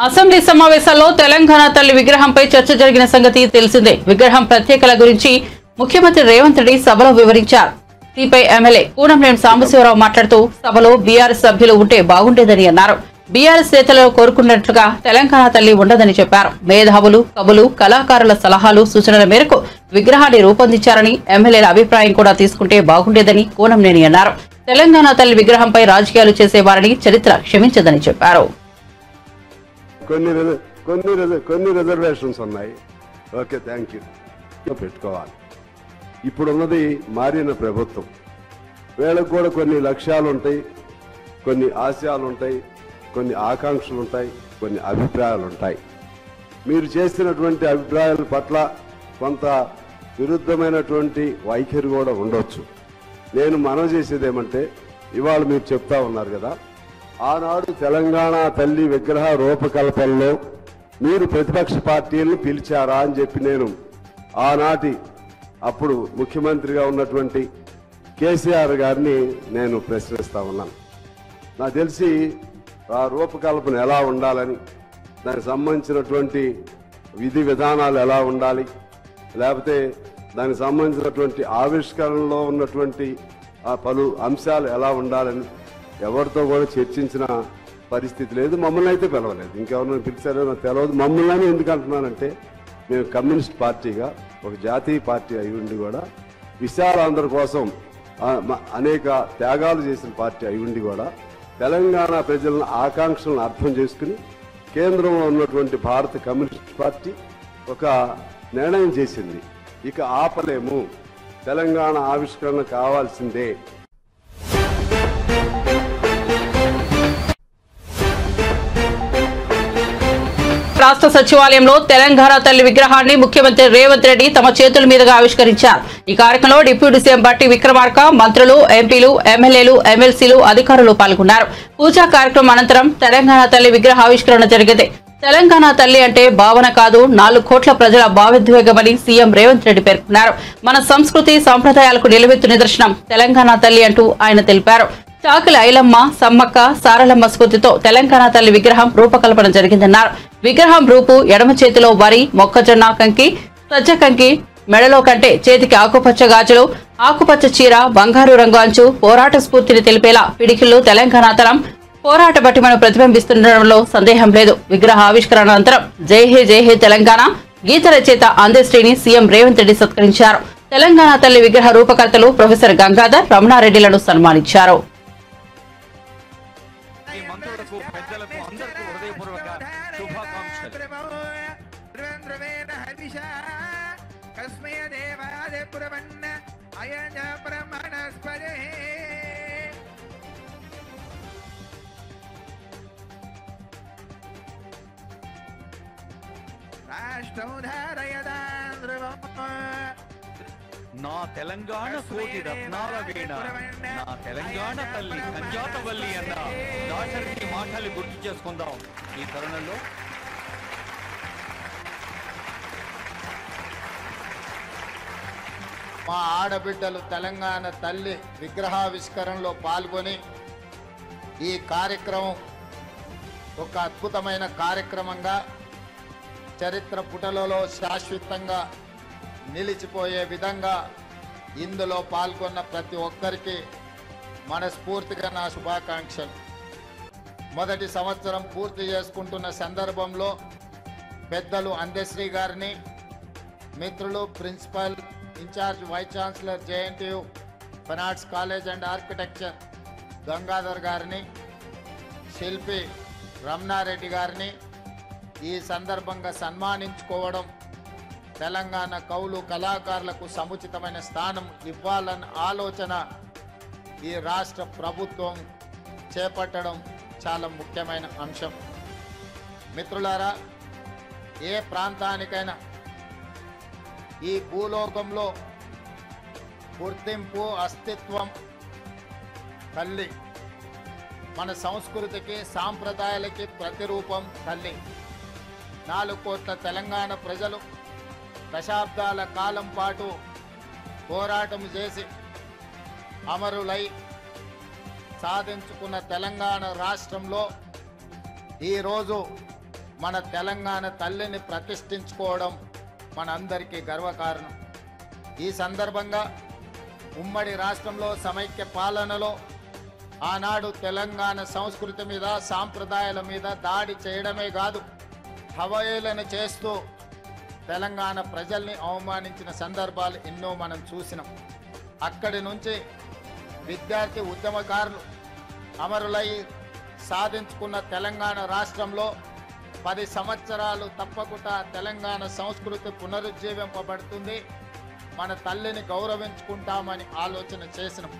Assembly సమావేశాల్లో తెలంగాణ తల్లి విగ్రహంపై చర్చ జరిగిన సంగతి తెలిసిందే. విగ్రహం ప్రత్యేకల గురించి ముఖ్యమంత్రి రేవంత్ రెడ్డి సభలో వివరించారు. దీపై ఎమ్మెల్యే కూనంనేని సాంబశివరావు మాట్లాడుతూ సభలో బీఆర్ఎస్ సభ్యులు ఉంటే బాగుండేదని అన్నారు. బీఆర్ఎస్ నేతలు కోరుకున్నట్లుగా తెలంగాణ తల్లి ఉండదని చెప్పారు. మేధావులు, కవులు, కళాకారుల సలహాలు, సూచనల మేరకు విగ్రహాన్ని రూపొందించారని, ఎమ్మెల్యేల అభిప్రాయం కూడా తీసుకుంటే బాగుండేదని కూనంనేని అన్నారు. తెలంగాణ తల్లి విగ్రహంపై రాజకీయాలు చేసేవారని చరిత్ర క్షమించదని చెప్పారు. కొన్ని రిజర్వేషన్స్ ఉన్నాయి. Okay, thank you. పెట్టుకోవాలి. ఇప్పుడున్నది మారిన ప్రభుత్వం. వీళ్ళకు కూడా కొన్ని లక్ష్యాలు ఉంటాయి, కొన్ని ఆశయాలు ఉంటాయి, కొన్ని ఆకాంక్షలు ఉంటాయి, కొన్ని అభిప్రాయాలు ఉంటాయి. మీరు చేసినటువంటి అభిప్రాయాల పట్ల కొంత విరుద్ధమైనటువంటి వైఖరి కూడా ఉండొచ్చు. నేను మనవి చేసేది ఏమంటే, ఇవాళ మీరు చెప్తా ఉన్నారు కదా, ఆనాడు తెలంగాణ తల్లి విగ్రహ రూపకల్పనలో మీరు ప్రతిపక్ష పార్టీలను పిలిచారా అని చెప్పి నేను ఆనాటి అప్పుడు ముఖ్యమంత్రిగా ఉన్నటువంటి కేసీఆర్ గారిని నేను ప్రశ్నిస్తా ఉన్నాను. నాకు తెలిసి ఆ రూపకల్పన ఎలా ఉండాలని, దానికి సంబంధించినటువంటి విధి విధానాలు ఎలా ఉండాలి, లేకపోతే దానికి సంబంధించినటువంటి ఆవిష్కరణలో ఉన్నటువంటి ఆ పలు అంశాలు ఎలా ఉండాలని ఎవరితో కూడా చర్చించిన పరిస్థితి లేదు. మమ్మల్ని అయితే పిలవలేదు. ఇంకెవరిని పిలిచారో నాకు తెలియదు. మమ్మల్ని ఎందుకు అంటున్నానంటే, మేము కమ్యూనిస్ట్ పార్టీగా ఒక జాతీయ పార్టీ అయి ఉండి కూడా విశాలాంధ్ర కోసం అనేక త్యాగాలు చేసిన పార్టీ అయి ఉండి కూడా తెలంగాణ ప్రజల ఆకాంక్షలను అర్థం చేసుకుని కేంద్రంలో ఉన్నటువంటి భారత కమ్యూనిస్ట్ పార్టీ ఒక నిర్ణయం చేసింది. ఇక ఆపలేము, తెలంగాణ ఆవిష్కరణ కావాల్సిందే. రాష్ట్ర సచివాలయంలో తెలంగాణ తల్లి విగ్రహాన్ని ముఖ్యమంత్రి రేవంత్ రెడ్డి తమ చేతుల మీదుగా ఆవిష్కరించారు. ఈ కార్యక్రమంలో డిప్యూటీ సీఎం బట్టి విక్రమార్క, మంత్రులు, ఎంపీలు, ఎమ్మెల్యేలు, ఎమ్మెల్సీలు, అధికారులు పాల్గొన్నారు. పూజా కార్యక్రమం అనంతరం తెలంగాణ తల్లి విగ్రహ ఆవిష్కరణ జరిగింది. తెలంగాణ తల్లి అంటే భావన కాదు, 4 కోట్ల ప్రజల భావోద్వేగమని సీఎం రేవంత్ రెడ్డి పేర్కొన్నారు. మన సంస్కృతి సంప్రదాయాలకు నిలవెత్తు నిదర్శనం తెలంగాణ తల్లి అంటూ ఆయన తెలిపారు. చాకలి ఐలమ్మ, సమ్మక్క, సారలమ్మ స్ఫూర్తితో తెలంగాణ తల్లి విగ్రహం రూపకల్పన జరిగిందన్నారు. విగ్రహం రూపు ఎడమ చేతిలో వరి, మొక్కజొన్న కంకి, సజ్జ కంకి, మెడలో కంటే చేతికి ఆకుపచ్చ గాజులు, ఆకుపచ్చ చీర, బంగారు రంగు అంచు, పోరాట స్ఫూర్తిని తెలిపేలా పిడికిళ్లు తెలంగాణ తలం పోరాట బట్టిమను ప్రతిబింబిస్తుండడంలో సందేహం లేదు. విగ్రహ ఆవిష్కరణ అనంతరం జై హే తెలంగాణ గీత రచయిత అందశ్రీని సీఎం రేవంత్ రెడ్డి సత్కరించారు. తెలంగాణ తల్లి విగ్రహ రూపకర్తలు ప్రొఫెసర్ గంగాధర్, రమణారెడ్డిలను సన్మానించారు. నా తెలంగాణ కోటి రత్నాల వీణ, నా తెలంగాణ తల్లి కంజాతవల్లి అన్న దాశరథి మాటలు గుర్తు చేసుకుందాం. ఈ తరుణంలో మా ఆడబిడ్డలు తెలంగాణ తల్లి విగ్రహావిష్కరణలో పాల్గొని ఈ కార్యక్రమం ఒక అద్భుతమైన కార్యక్రమంగా చరిత్ర పుటలలో శాశ్వతంగా నిలిచిపోయే విధంగా ఇందులో పాల్గొన్న ప్రతి ఒక్కరికి మనస్ఫూర్తిగా నా శుభాకాంక్షలు. మొదటి సంవత్సరం పూర్తి చేసుకుంటున్న సందర్భంలో పెద్దలు అందశ్రీ గారిని, మిత్రులు principal incharge vice chancellor JNTU fine arts college and architecture Gangadhar గారిని, శిల్పి రమణారెడ్డి గారిని ఈ సందర్భంగా సన్మానించుకోవడం, తెలంగాణ కవులు కళాకారులకు సముచితమైన స్థానం ఇవ్వాలన్న ఆలోచన ఈ రాష్ట్ర ప్రభుత్వం చేపట్టడం చాలా ముఖ్యమైన అంశం. మిత్రులారా, ఏ ప్రాంతానికైనా ఈ భూలోకంలో గుర్తింపు, అస్తిత్వం తల్లి. మన సంస్కృతికి, సాంప్రదాయాలకి ప్రతిరూపం తల్లి. 4 కోట్ల తెలంగాణ ప్రజలు దశాబ్దాల కాలం పాటు పోరాటం చేసి అమరులై సాధించుకున్న తెలంగాణ రాష్ట్రంలో ఈరోజు మన తెలంగాణ తల్లిని ప్రతిష్ఠించుకోవడం మనందరికీ గర్వకారణం. ఈ సందర్భంగా ఉమ్మడి రాష్ట్రంలో సమైక్య పాలనలో ఆనాడు తెలంగాణ సంస్కృతి మీద, సాంప్రదాయాల మీద దాడి చేయడమే కాదు, హవయేళన చేస్తూ తెలంగాణ ప్రజల్ని అవమానించిన సందర్భాలు ఎన్నో మనం చూసినాం. అక్కడి నుంచి విద్యార్థి ఉద్యమకారులు అమరులై సాధించుకున్న తెలంగాణ రాష్ట్రంలో 10 సంవత్సరాలు తప్పకుండా తెలంగాణ సంస్కృతి పునరుజ్జీవింపబడుతుంది, మన తల్లిని గౌరవించుకుంటామని ఆలోచన చేసినాం.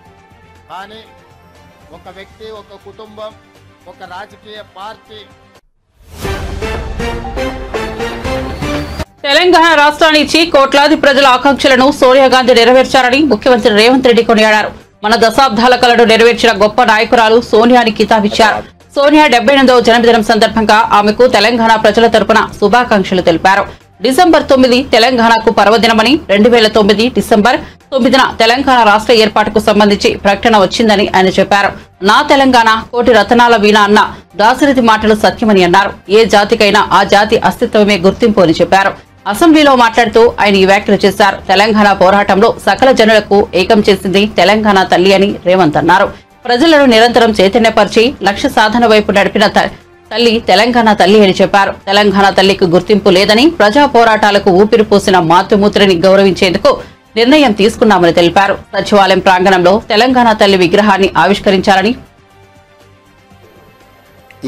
కానీ ఒక వ్యక్తి, ఒక కుటుంబం, ఒక రాజకీయ పార్టీ తెలంగాణ రాష్ట్రాన్ని ఇచ్చి కోట్లాది ప్రజల ఆకాంక్షలను సోనియా గాంధీ నెరవేర్చారని ముఖ్యమంత్రి రేవంత్ రెడ్డి కొనియాడారు. మన దశాబ్దాల కలను నెరవేర్చిన గొప్ప నాయకురాలు సోనియాని కితాబిచ్చారు. సోనియా 78వ జన్మదినం సందర్భంగా ఆమెకు తెలంగాణ ప్రజల తరపున శుభాకాంక్షలు తెలిపారు. డిసెంబర్ 9 తెలంగాణకు పర్వదినమని, 2009 డిసెంబర్ 9న తెలంగాణ రాష్ట్ర ఏర్పాటుకు సంబంధించి ప్రకటన వచ్చిందని ఆయన చెప్పారు. నా తెలంగాణ కోటి రతనాల వీణ అన్న దాశరథి మాటలు సత్యమని అన్నారు. ఏ జాతికైనా ఆ జాతి అస్తిత్వమే గుర్తింపు అని చెప్పారు. అసెంబ్లీలో మాట్లాడుతూ ఆయన ఈ వ్యాఖ్యలు చేశారు. తెలంగాణ పోరాటంలో సకల జనులకు ఏకం చేసింది తెలంగాణ తల్లి అని రేవంత్ అన్నారు. ప్రజలను నిరంతరం చైతన్యపరిచి లక్ష్య సాధన వైపు నడిపిన తల్లి తెలంగాణ తల్లి అని చెప్పారు. తెలంగాణ తల్లికి గుర్తింపు లేదని, ప్రజా పోరాటాలకు ఊపిరిపోసిన మాతృమూర్తిని గౌరవించేందుకు నిర్ణయం తీసుకున్నామని తెలిపారు. సచివాలయం ప్రాంగణంలో తెలంగాణ తల్లి విగ్రహాన్ని ఆవిష్కరించారని,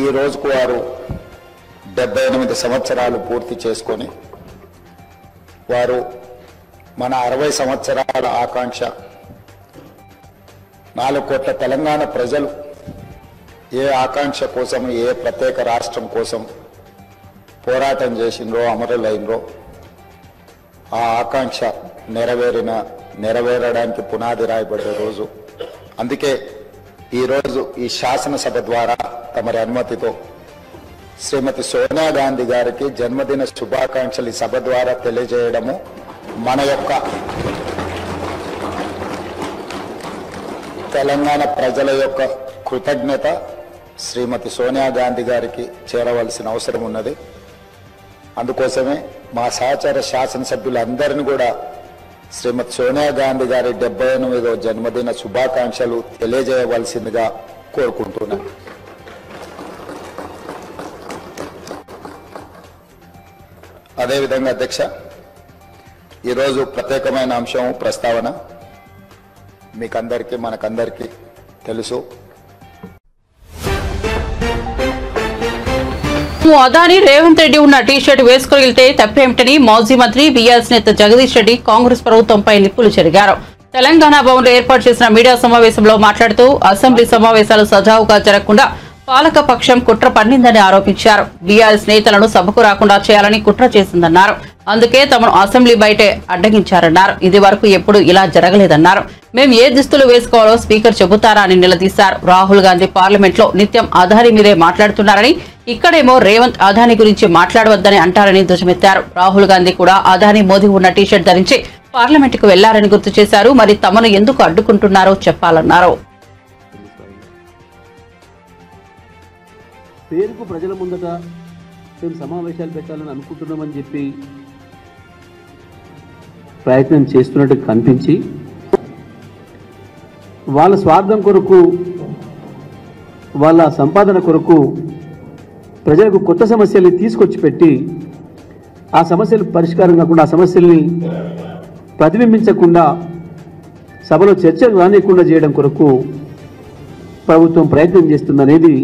ఈ రోజుకు వారు 78 సంవత్సరాలు పూర్తి చేసుకొని వారు మన 60 సంవత్సరాల ఆకాంక్ష 4 కోట్ల తెలంగాణ ప్రజలు ఏ ఆకాంక్ష కోసం, ఏ ప్రత్యేక రాష్ట్రం కోసం పోరాటం చేసిండ్రో, అమరులైనరో ఆ ఆకాంక్ష నెరవేరడానికి పునాది రాయబడ్డ రోజు. అందుకే ఈరోజు ఈ శాసనసభ ద్వారా తమరి అనుమతితో శ్రీమతి సోనియా గాంధీ గారికి జన్మదిన శుభాకాంక్షలు ఈ సభ ద్వారా తెలియజేయడము మన యొక్క తెలంగాణ ప్రజల యొక్క కృతజ్ఞత శ్రీమతి సోనియా గాంధీ గారికి చేరవలసిన అవసరం ఉన్నది. అందుకోసమే మా సహచర శాసనసభ్యులందరినీ కూడా శ్రీమతి సోనియా గాంధీ గారి 78వ జన్మదిన శుభాకాంక్షలు తెలియజేయవలసిందిగా కోరుకుంటున్నాను. అదేవిధంగా అధ్యక్ష, ఈరోజు ప్రత్యేకమైన అంశం ప్రస్తావన మీకందరికీ మనకందరికీ తెలుసు. అదాని రేవంత్ రెడ్డి ఉన్న టీషర్ట్ వేసుకుని వెళ్తే తప్పేమిటని మాజీ మంత్రి బీఆర్ఎస్ నేత జగదీష్ రెడ్డి కాంగ్రెస్ ప్రభుత్వంపై నిప్పులు చెరిగారు. తెలంగాణ భవన్లో ఏర్పాటు చేసిన మీడియా సమావేశంలో మాట్లాడుతూ అసెంబ్లీ సమావేశాలు సజావుగా జరగకుండా పాలక పక్షం కుట్ర పన్నిందని ఆరోపించారు. బీఆర్ఎస్ నేతలను సభకు రాకుండా చేయాలని కుట్ర చేసిందన్నారు. అందుకే తమను అసెంబ్లీ బయటే అడ్డగించారన్నారు. ఇది వరకు ఎప్పుడు ఇలా జరగలేదన్నారు. మేము ఏ దుస్తులు వేసుకోవాలో స్పీకర్ చెబుతారా అని నిలదీశారు. రాహుల్ గాంధీ పార్లమెంట్ లో నిత్యం అదాని మీదే మాట్లాడుతున్నారని, ఇక్కడేమో రేవంత్ అదాని గురించి మాట్లాడవద్దని అంటారని ధ్వజమెత్తారు. రాహుల్ గాంధీ కూడా అదాని మోదీ ఉన్న టీషర్ట్ ధరించి పార్లమెంట్ కు వెళ్లారని గుర్తు చేశారు. మరి తమను ఎందుకు అడ్డుకుంటున్నారో చెప్పాలన్నారు. పేరుకు ప్రజల ముందట మేము సమావేశాలు పెట్టాలని అనుకుంటున్నామని చెప్పి ప్రయత్నం చేస్తున్నట్టు కనిపించి వాళ్ళ స్వార్థం కొరకు, వాళ్ళ సంపాదన కొరకు ప్రజలకు కొత్త సమస్యల్ని తీసుకొచ్చి పెట్టి ఆ సమస్యలు పరిష్కారం కాకుండా, ఆ సమస్యల్ని ప్రతిబింబించకుండా, సభలో చర్చలు రానియకుండా చేయడం కొరకు ప్రభుత్వం ప్రయత్నం చేస్తుందనేది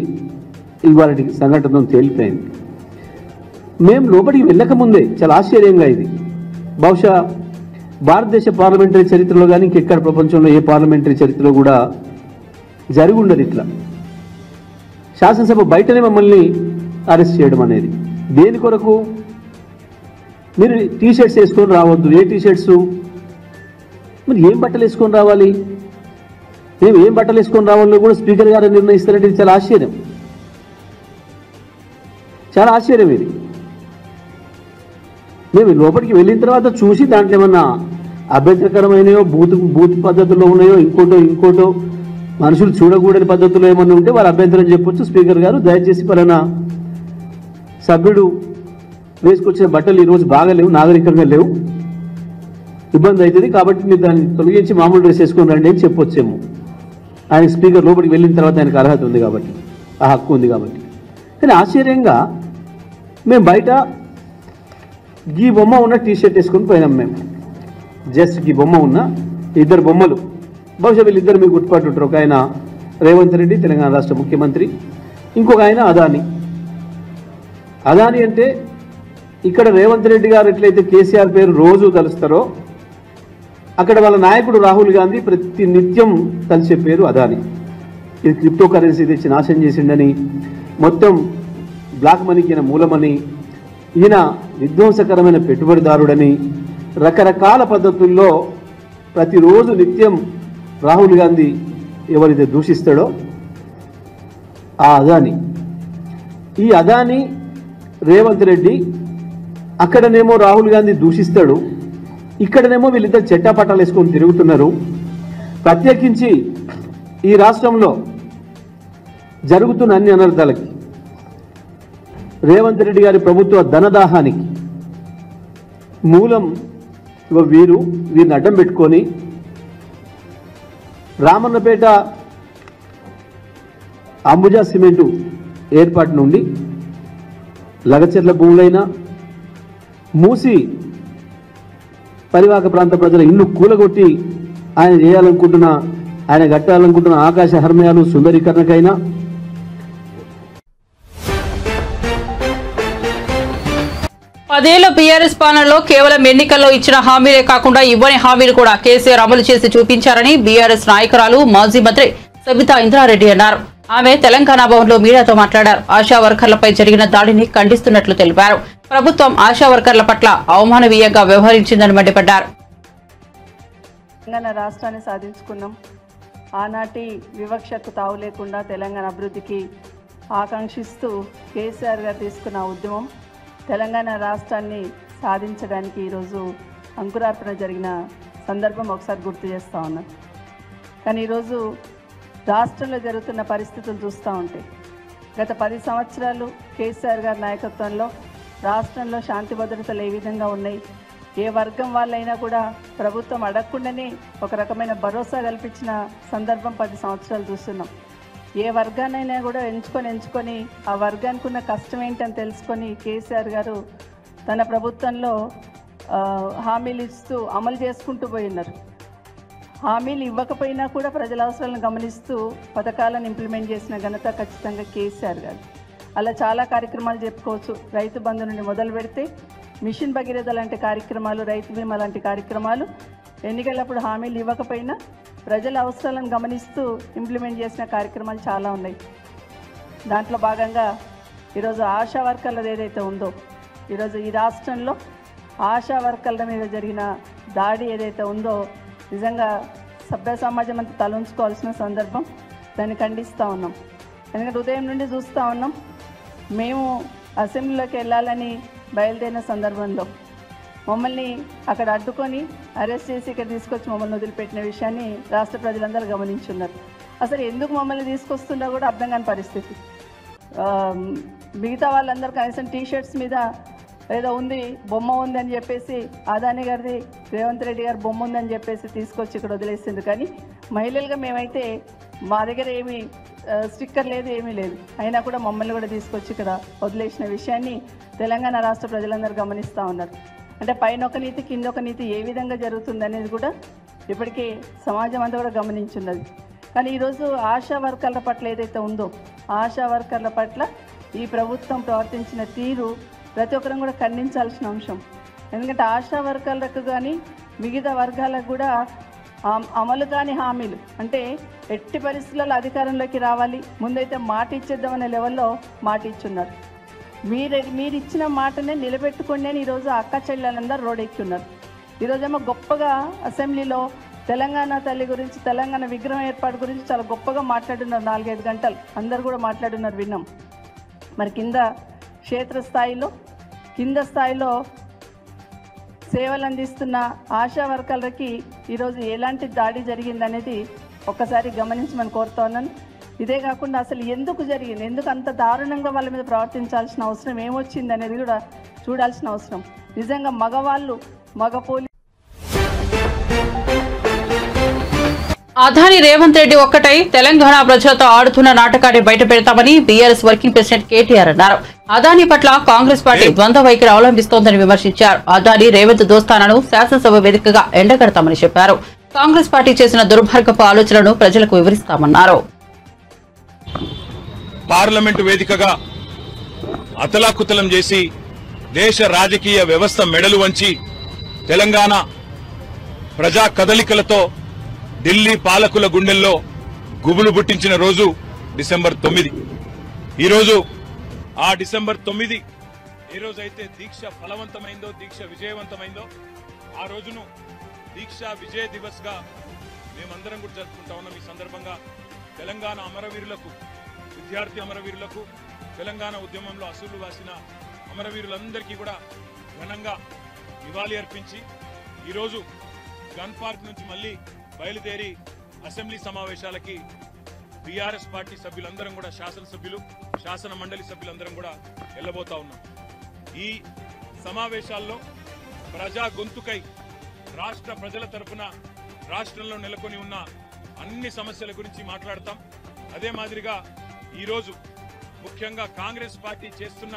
ఇవాళ సంఘటనతో తేలిపోయింది. మేము లోపలికి వెళ్ళకముందే చాలా ఆశ్చర్యంగా ఇది బహుశా భారతదేశ పార్లమెంటరీ చరిత్రలో కానీ ఇంకెక్కడ ప్రపంచంలో ఏ పార్లమెంటరీ చరిత్రలో కూడా జరిగి ఉండదు ఇట్లా. శాసనసభ బయటనే మమ్మల్ని అరెస్ట్ చేయడం అనేది. దేని కొరకు? మీరు టీషర్ట్స్ వేసుకొని రావద్దు. ఏ టీషర్ట్స్? మరి ఏం బట్టలు వేసుకొని రావాలి? మేము ఏం బట్టలు వేసుకొని రావాలో కూడా స్పీకర్ గారు నిర్ణయిస్తారంటే ఇది చాలా ఆశ్చర్యం, చాలా ఆశ్చర్యం ఇది. మేము లోపలికి వెళ్ళిన తర్వాత చూసి దాంట్లో ఏమన్నా అభ్యంతరకరమైనయో, బూత్ పద్ధతుల్లో ఉన్నాయో, ఇంకోటో మనుషులు చూడకూడని పద్ధతుల్లో ఏమన్నా ఉంటే వారు అభ్యంతరం చెప్పొచ్చు. స్పీకర్ గారు దయచేసి పలానా సభ్యుడు వేసుకొచ్చిన బట్టలు ఈరోజు బాగాలేవు, నాగరికంగా లేవు, ఇబ్బంది అవుతుంది, కాబట్టి మీరు దాన్ని తొలగించి మామూలు డ్రెస్ వేసుకొని రండి అని చెప్పొచ్చేమో. ఆయన స్పీకర్ లోపలికి వెళ్ళిన తర్వాత ఆయనకు అర్హత ఉంది కాబట్టి, ఆ హక్కు ఉంది కాబట్టి. కానీ ఆశ్చర్యంగా మేము బయట ఈ బొమ్మ ఉన్న టీషర్ట్ వేసుకొని పోయినాం. మేము జస్ట్ ఈ బొమ్మ ఉన్న ఇద్దరు బొమ్మలు, బహుశా వీళ్ళిద్దరు మీకు గుర్తుపట్టుంటారు. ఒక ఆయన రేవంత్ రెడ్డి తెలంగాణ రాష్ట్ర ముఖ్యమంత్రి, ఇంకొక ఆయన అదాని. అదాని అంటే ఇక్కడ రేవంత్ రెడ్డి గారు ఎట్లయితే కేసీఆర్ పేరు రోజు తలుస్తారో, అక్కడ వాళ్ళ నాయకుడు రాహుల్ గాంధీ ప్రతి నిత్యం తలిచే పేరు అదాని. ఇది క్రిప్టో కరెన్సీ తెచ్చి నాశనం చేసిండని, మొత్తం బ్లాక్ మనీకి ఈయన మూలమని, ఈయన విధ్వంసకరమైన పెట్టుబడిదారుడని, రకరకాల పద్ధతుల్లో ప్రతిరోజు నిత్యం రాహుల్ గాంధీ ఎవరైతే దూషిస్తాడో ఆ అదాని, ఈ అదాని రేవంత్ రెడ్డి అక్కడనేమో రాహుల్ గాంధీ దూషిస్తాడు, ఇక్కడనేమో వీళ్ళిద్దరు చెట్టాపట్టాలు వేసుకొని తిరుగుతున్నారు. ప్రత్యేకించి ఈ రాష్ట్రంలో జరుగుతున్న అన్ని అనర్థాలకి, రేవంత్ రెడ్డి గారి ప్రభుత్వ ధనదాహానికి మూలం వీరిని అడ్డం పెట్టుకొని రామన్నపేట అంబుజా సిమెంటు ఏర్పాటు నుండి లగచెర్ల భూములైన, మూసి పరివాహక ప్రాంత ప్రజల ఇల్లు కూలగొట్టి ఆయన చేయాలనుకుంటున్న, ఆయన కట్టాలనుకుంటున్న ఆకాశ హర్మయాలు సుందరీకరణకైనా, పదేళ్ల బీఆర్ఎస్ పాలనలో కేవలం ఎన్నికల్లో ఇచ్చిన హామీలే కాకుండా ఇవ్వని హామీలు కూడా కేసీఆర్ అమలు చేసి చూపించారని బీఆర్ఎస్ నాయకురాలు మాజీ మంత్రి సబితా ఇంద్రారెడ్డి అన్నారు. ఆమె తెలంగాణ భవన్లో మీడియాతో మాట్లాడారు. ఆశా వర్కర్లపై జరిగిన దాడిని ఖండిస్తున్నట్లు తెలిపారు. ప్రభుత్వం ఆశా వర్కర్ల పట్ల అవమానవీయంగా వ్యవహరించిందని మండిపడ్డారు. తెలంగాణ రాష్ట్రాన్ని సాధించుకున్నాం. ఆనాటి వివక్షకు తావు లేకుండా తెలంగాణ అభివృద్ధికి ఆకాంక్షిస్తూ కేసీఆర్ గారు తీసుకున్న ఉద్యమం తెలంగాణ రాష్ట్రాన్ని సాధించడానికి ఈరోజు అంకురార్పణ జరిగిన సందర్భం ఒకసారి గుర్తు చేస్తూ ఉన్నాను. కానీ ఈరోజు రాష్ట్రంలో జరుగుతున్న పరిస్థితులు చూస్తూ ఉంటే గత 10 సంవత్సరాలు కేసీఆర్ గారి నాయకత్వంలో రాష్ట్రంలో శాంతి భద్రతలు ఏ విధంగా ఉన్నాయి, ఏ వర్గం వాళ్ళైనా కూడా ప్రభుత్వం అడగకుండానే ఒక రకమైన భరోసా కల్పించిన సందర్భం 10 సంవత్సరాలు చూస్తున్నాం. ఏ వర్గాన్నైనా కూడా ఎంచుకొని ఆ వర్గానికి ఉన్న కష్టం ఏంటని తెలుసుకొని కేసీఆర్ గారు తన ప్రభుత్వంలో హామీలు ఇస్తూ అమలు చేసుకుంటూ పోయినారు. హామీలు ఇవ్వకపోయినా కూడా ప్రజల అవసరాలను గమనిస్తూ పథకాలను ఇంప్లిమెంట్ చేసిన ఘనత ఖచ్చితంగా కేసీఆర్ గారు. అలా చాలా కార్యక్రమాలు చెప్పుకోవచ్చు. రైతు బంధు నుండి మొదలు పెడితే మిషన్ భగీరథ లాంటి కార్యక్రమాలు, రైతు బీమా లాంటి కార్యక్రమాలు ఎన్నికలప్పుడు హామీలు ఇవ్వకపోయినా ప్రజల అవసరాలను గమనిస్తూ ఇంప్లిమెంట్ చేసిన కార్యక్రమాలు చాలా ఉన్నాయి. దాంట్లో భాగంగా ఈరోజు ఆశా వర్కర్లది ఏదైతే ఉందో, ఈరోజు ఈ రాష్ట్రంలో ఆశా వర్కర్ల మీద జరిగిన దాడి ఏదైతే ఉందో నిజంగా సభ్య సమాజం అంతా తలంచుకోవాల్సిన సందర్భం. దాన్ని ఖండిస్తూ ఉన్నాం. ఎందుకంటే ఉదయం నుండి చూస్తూ ఉన్నాం. మేము అసెంబ్లీలోకి వెళ్ళాలని బయలుదేరిన సందర్భంలో మమ్మల్ని అక్కడ అడ్డుకొని అరెస్ట్ చేసి ఇక్కడ తీసుకొచ్చి మమ్మల్ని వదిలిపెట్టిన విషయాన్ని రాష్ట్ర ప్రజలందరూ గమనించున్నారు. అసలు ఎందుకు మమ్మల్ని తీసుకొస్తుందో కూడా అర్థం కాని పరిస్థితి. మిగతా వాళ్ళందరూ కనీసం టీషర్ట్స్ మీద ఏదో ఉంది, బొమ్మ ఉంది అని చెప్పేసి, అదాని గారిది రేవంత్ రెడ్డి గారి బొమ్మ ఉందని చెప్పేసి తీసుకొచ్చి ఇక్కడ వదిలేసింది. కానీ మహిళలుగా మేమైతే మా దగ్గర ఏమీ స్టిక్కర్ లేదు, ఏమీ లేదు, అయినా కూడా మమ్మల్ని కూడా తీసుకొచ్చి ఇక్కడ వదిలేసిన విషయాన్ని తెలంగాణ రాష్ట్ర ప్రజలందరూ గమనిస్తూ ఉన్నారు. అంటే పైన ఒక నీతి, కింద ఒక నీతి ఏ విధంగా జరుగుతుంది అనేది కూడా ఇప్పటికీ సమాజం అంతా కూడా గమనించున్నది. కానీ ఈరోజు ఆశా వర్కర్ల పట్ల ఏదైతే ఉందో, ఆశా వర్కర్ల పట్ల ఈ ప్రభుత్వం ప్రవర్తించిన తీరు ప్రతి ఒక్కరం కూడా ఖండించాల్సిన అంశం. ఎందుకంటే ఆశా వర్కర్లకు కానీ మిగతా వర్గాలకు కూడా అమలు కాని హామీలు, అంటే ఎట్టి పరిస్థితులలో అధికారంలోకి రావాలి, ముందైతే మాట ఇచ్చేద్దామనే లెవెల్లో మాట ఇచ్చున్నారు. మీరు ఇచ్చిన మాటనే నిలబెట్టుకోండి అని ఈరోజు అక్క చెల్లెలందరూ రోడెక్కున్నారు. ఈరోజేమో గొప్పగా అసెంబ్లీలో తెలంగాణ తల్లి గురించి, తెలంగాణ విగ్రహం ఏర్పాటు గురించి చాలా గొప్పగా మాట్లాడున్నారు. 4-5 గంటలు అందరు కూడా మాట్లాడున్నారు, విన్నాం. మరి క్షేత్రస్థాయిలో కింద స్థాయిలో సేవలు అందిస్తున్న ఆశా వర్కర్లకి ఈరోజు ఎలాంటి దాడి జరిగిందనేది ఒక్కసారి గమనించమని కోరుతా ఉన్నాను. ఇదే కాకుండా అసలు ఎందుకు జరిగింది, ఎందుకు అంత దారుణంగా వాళ్ళ మీద ప్రవర్తించాల్సిన అవసరం ఏమొచ్చింది అనేది కూడా చూడాల్సిన అవసరం. నిజంగా మగవాళ్ళు పోలీసు అదాని రేవంత్ రెడ్డి ఒక్కటై తెలంగాణ ప్రజలతో ఆడుతున్న నాటకాన్ని బయట పెడతామని బీఆర్ఎస్ వర్కింగ్ ప్రెసిడెంట్ కేటీఆర్ అన్నారు. అదాని పట్ల కాంగ్రెస్ పార్టీ ద్వంద్వ వైఖరి అవలంబిస్తోందని విమర్శించారు. అదాని రేవంత్ దోస్తానాను శాసనసభ వేదికగా ఎండగడతామని చెప్పారు. కాంగ్రెస్ పార్టీ చేసిన దుర్మార్గపు ఆలోచనలను ప్రజలకు వివరిస్తామన్నారు. పార్లమెంటు వేదికగా అతలాకుతలం చేసి దేశ రాజకీయ వ్యవస్థ మెడలు వంచి తెలంగాణ ప్రజా కదలికలతో ఢిల్లీ పాలకుల గుండెల్లో గుబులు పుట్టించిన రోజు డిసెంబర్ 9. ఈరోజు ఆ డిసెంబర్ 9 ఏ రోజైతే దీక్ష ఫలవంతమైందో, దీక్ష విజయవంతమైందో, ఆ రోజును దీక్షా విజయ దివస్ గా మేమందరం కూడా జరుపుకుంటా ఉన్నాం. ఈ సందర్భంగా తెలంగాణ అమరవీరులకు, విద్యార్థి అమరవీరులకు, తెలంగాణ ఉద్యమంలో అసూలు వాసిన అమరవీరులందరికీ కూడా ఘనంగా నివాళి అర్పించి ఈరోజు గన్ పార్క్ నుంచి మళ్లీ బయలుదేరి అసెంబ్లీ సమావేశాలకి బీఆర్ఎస్ పార్టీ సభ్యులందరం కూడా, శాసనసభ్యులు, శాసన మండలి సభ్యులందరం కూడా వెళ్లబోతా ఉన్నాం. ఈ సమావేశాల్లో ప్రజా గొంతుకై రాష్ట్ర ప్రజల తరఫున రాష్ట్రంలో నెలకొని ఉన్న అన్ని సమస్యల గురించి మాట్లాడతాం. అదే మాదిరిగా ఈరోజు ముఖ్యంగా కాంగ్రెస్ పార్టీ చేస్తున్న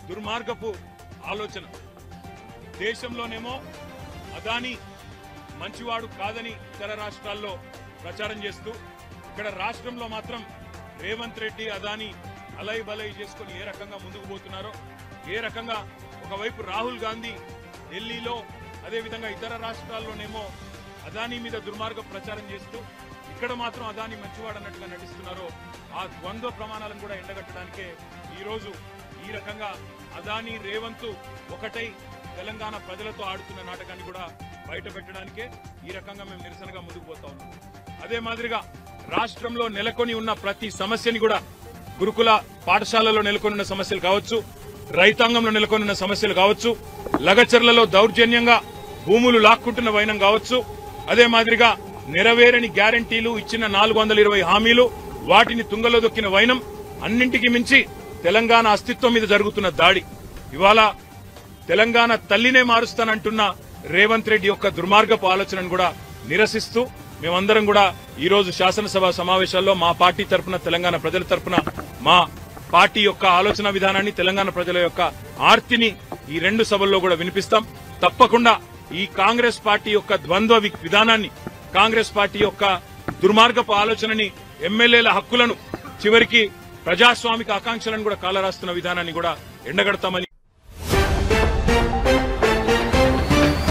దుర్మార్గపు ఆలోచన, దేశంలోనేమో అదాని మంచివాడు కాదని ఇతర రాష్ట్రాల్లో ప్రచారం చేస్తూ, ఇక్కడ రాష్ట్రంలో మాత్రం రేవంత్ రెడ్డి అదాని అలై బలై చేసుకుని ఏ రకంగా ముందుకు పోతున్నారో, ఏ రకంగా ఒకవైపు రాహుల్ గాంధీ ఢిల్లీలో, అదేవిధంగా ఇతర రాష్ట్రాల్లోనేమో అదాని మీద దుర్మార్గ ప్రచారం చేస్తూ ఇక్కడ మాత్రం అదాని మంచివాడు అన్నట్టుగా నటిస్తున్నారో, ఆ ద్వంద్వ ప్రమాణాలను కూడా ఎండగట్టడానికే ఈరోజు ఈ రకంగా అదాని రేవంత్ ఒకటై తెలంగాణ ప్రజలతో ఆడుతున్న నాటకాన్ని కూడా బయట పెట్టడానికే ఈ రకంగా మేము నిరసనగా ముందుకు పోతా ఉన్నాం. అదే మాదిరిగా రాష్ట్రంలో నెలకొని ఉన్న ప్రతి సమస్యని కూడా, గురుకుల పాఠశాలలో నెలకొని ఉన్న సమస్యలు కావచ్చు, రైతాంగంలో నెలకొని ఉన్న సమస్యలు కావచ్చు, లగచర్లలో దౌర్జన్యంగా భూములు లాక్కుంటున్న వైనం కావచ్చు, అదే మాదిరిగా నెరవేరని గ్యారంటీలు, ఇచ్చిన 420 హామీలు, వాటిని తుంగలో దొక్కిన వైనం, అన్నింటికి మించి తెలంగాణ అస్తిత్వం మీద జరుగుతున్న దాడి, ఇవాళ తెలంగాణ తల్లినే మారుస్తానంటున్న రేవంత్ రెడ్డి యొక్క దుర్మార్గపు ఆలోచనను కూడా నిరసిస్తూ మేమందరం కూడా ఈ రోజు శాసనసభ సమావేశాల్లో మా పార్టీ తరఫున, తెలంగాణ ప్రజల తరఫున మా పార్టీ యొక్క ఆలోచన విధానాన్ని, తెలంగాణ ప్రజల యొక్క ఆర్తిని ఈ రెండు సభల్లో కూడా వినిపిస్తాం. తప్పకుండా ఈ కాంగ్రెస్ పార్టీ యొక్క ద్వంద్వ విధానాన్ని, కాంగ్రెస్ పార్టీ యొక్క దుర్మార్గపు ఆలోచనని, ఎమ్మెల్యేల హక్కులను, చివరికి ప్రజాస్వామిక ఆకాంక్షలను కూడా కాలరాస్తున్న విధానాన్ని కూడా ఎండగడతామని